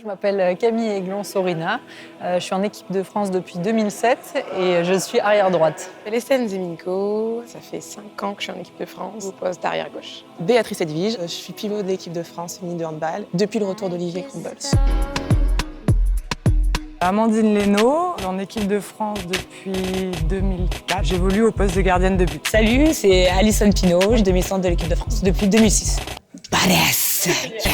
Je m'appelle Camille Aiglon-Sorina, je suis en équipe de France depuis 2007 et je suis arrière droite. Célestine Zeminko, ça fait 5 ans que je suis en équipe de France au poste d'arrière gauche. Béatrice Edwige, je suis pivot de l'équipe de France féminine de handball depuis le retour d'Olivier Crumbles. Amandine Leno, en équipe de France depuis 2004. J'évolue au poste de gardienne de but. Salut, c'est Alison Pinault, je suis demi-centre de l'équipe de France depuis 2006. Badass! Yeah.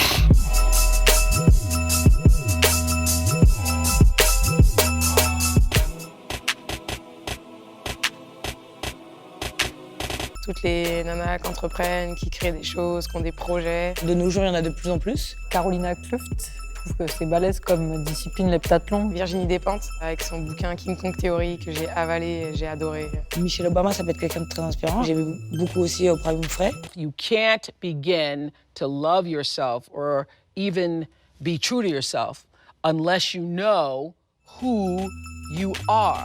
Toutes les nanas qui entreprennent, qui créent des choses, qui ont des projets. De nos jours, il y en a de plus en plus. Carolina Klüft, je trouve que c'est balèze comme discipline l'heptathlon. Virginie Despentes, avec son bouquin King Kong Theory que j'ai avalé, j'ai adoré. Michelle Obama, ça peut être quelqu'un de très inspirant. J'ai vu beaucoup aussi Oprah Winfrey. You can't begin to love yourself or even be true to yourself unless you know who you are.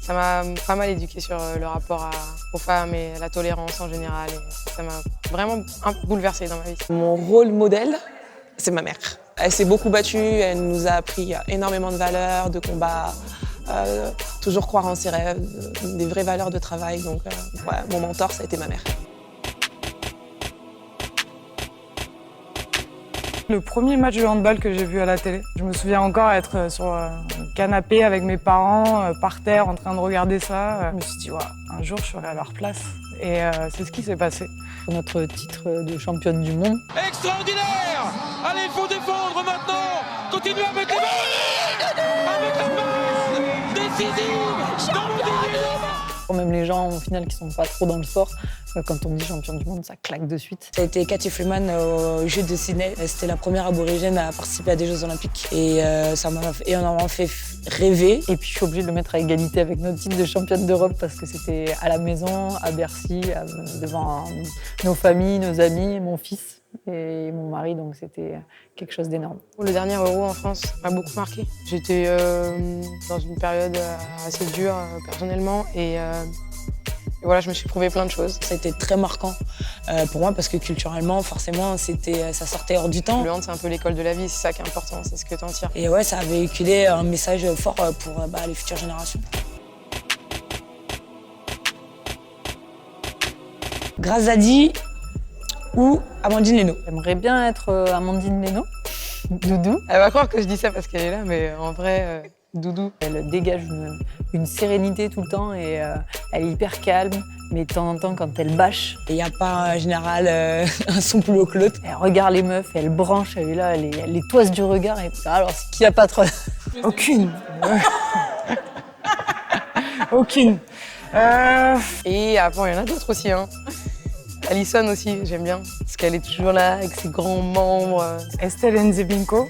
Ça m'a pas mal éduquée sur le rapport aux femmes et à la tolérance en général. Et ça m'a vraiment bouleversée dans ma vie. Mon rôle modèle, c'est ma mère. Elle s'est beaucoup battue, elle nous a appris énormément de valeurs, de combats, toujours croire en ses rêves, des vraies valeurs de travail. Donc mon mentor, ça a été ma mère. Le premier match de handball que j'ai vu à la télé, je me souviens encore être sur un canapé avec mes parents, par terre, en train de regarder ça. Je me suis dit, ouais, un jour, je serai à leur place. Et c'est ce qui s'est passé. Notre titre de championne du monde. Extraordinaire! Allez, il faut défendre maintenant! Continuez à mettre les balles! Avec la balle! Décisive! Dans le Même les gens au final qui sont pas trop dans le sport, quand on dit champion du monde, ça claque de suite. Ça a été Cathy Freeman aux Jeux de Sydney. C'était la première aborigène à participer à des Jeux Olympiques. Et ça m'a énormément fait rêver. Et puis je suis obligée de le mettre à égalité avec notre titre de championne d'Europe parce que c'était à la maison, à Bercy, devant nos familles, nos amis, mon fils et mon mari, donc c'était quelque chose d'énorme. Le dernier Euro en France m'a beaucoup marqué. J'étais dans une période assez dure personnellement et voilà, je me suis prouvé plein de choses. Ça a été très marquant pour moi parce que culturellement, forcément, ça sortait hors du temps. Le hand, c'est un peu l'école de la vie, c'est ça qui est important, c'est ce que tu en tires. Et ouais, ça a véhiculé un message fort pour les futures générations. Grazadi ou Amandine Leno? J'aimerais bien être Amandine Leno, Doudou. Elle va croire que je dis ça parce qu'elle est là, mais en vrai, Doudou. Elle dégage une sérénité tout le temps et elle est hyper calme, mais de temps en temps, quand elle bâche, il n'y a pas en général un son plus haut que l'autre. Elle regarde les meufs, elle branche, elle est là, elle les toise du regard. Et alors, c'est qui a pas trop... Aucune. Aucune. Et avant, il y en a d'autres aussi. Hein. Alison aussi, j'aime bien, parce qu'elle est toujours là avec ses grands membres. Estelle Nzeminko,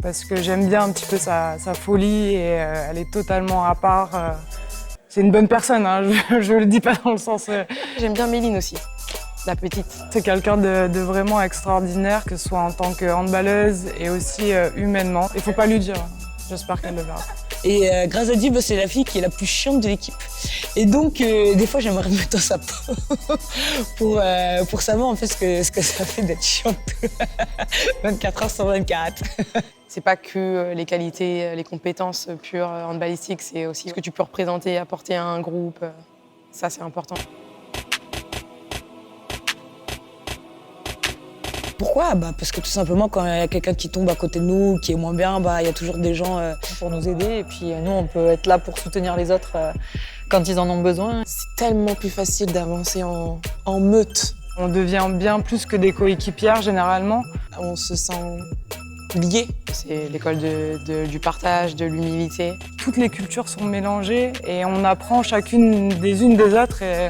parce que j'aime bien un petit peu sa folie et elle est totalement à part. C'est une bonne personne, hein, je le dis pas dans le sens... J'aime bien Méline aussi, la petite. C'est quelqu'un de vraiment extraordinaire, que ce soit en tant que handballeuse et aussi humainement. Il faut pas lui dire, j'espère qu'elle le verra. Et Grazadi, c'est la fille qui est la plus chiante de l'équipe. Et donc, des fois, j'aimerais me mettre dans sa peau pour savoir en fait ce que ça fait d'être chiante 24 heures sur 24. C'est pas que les qualités, les compétences pures handballistiques, c'est aussi ce que tu peux représenter, apporter à un groupe. Ça, c'est important. Pourquoi? Parce que tout simplement, quand il y a quelqu'un qui tombe à côté de nous, qui est moins bien, il y a toujours des gens pour nous aider. Et puis nous, on peut être là pour soutenir les autres quand ils en ont besoin. C'est tellement plus facile d'avancer en meute. On devient bien plus que des coéquipières, généralement. On se sent liés. C'est l'école du partage, de l'humilité. Toutes les cultures sont mélangées et on apprend chacune des unes des autres. Et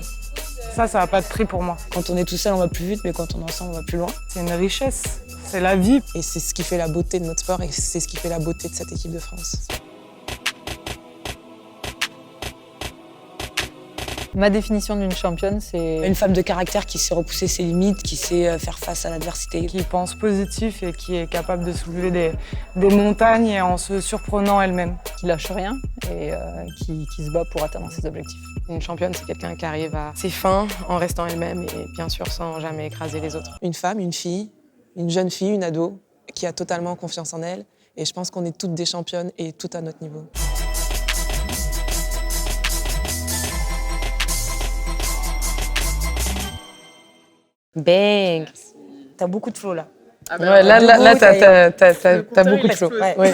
ça n'a pas de prix pour moi. Quand on est tout seul, on va plus vite, mais quand on est ensemble, on va plus loin. C'est une richesse, c'est la vie. Et c'est ce qui fait la beauté de notre sport et c'est ce qui fait la beauté de cette équipe de France. Ma définition d'une championne, c'est... une femme de caractère qui sait repousser ses limites, qui sait faire face à l'adversité. Qui pense positif et qui est capable de soulever des montagnes en se surprenant elle-même. Qui lâche rien et qui se bat pour atteindre ses objectifs. Une championne, c'est quelqu'un qui arrive à ses fins en restant elle-même et bien sûr sans jamais écraser les autres. Une femme, une fille, une jeune fille, une ado, qui a totalement confiance en elle, Et je pense qu'on est toutes des championnes et toutes à notre niveau. Bang. T'as beaucoup de flow là. Ouais, là, t'as beaucoup de flow. Ouais.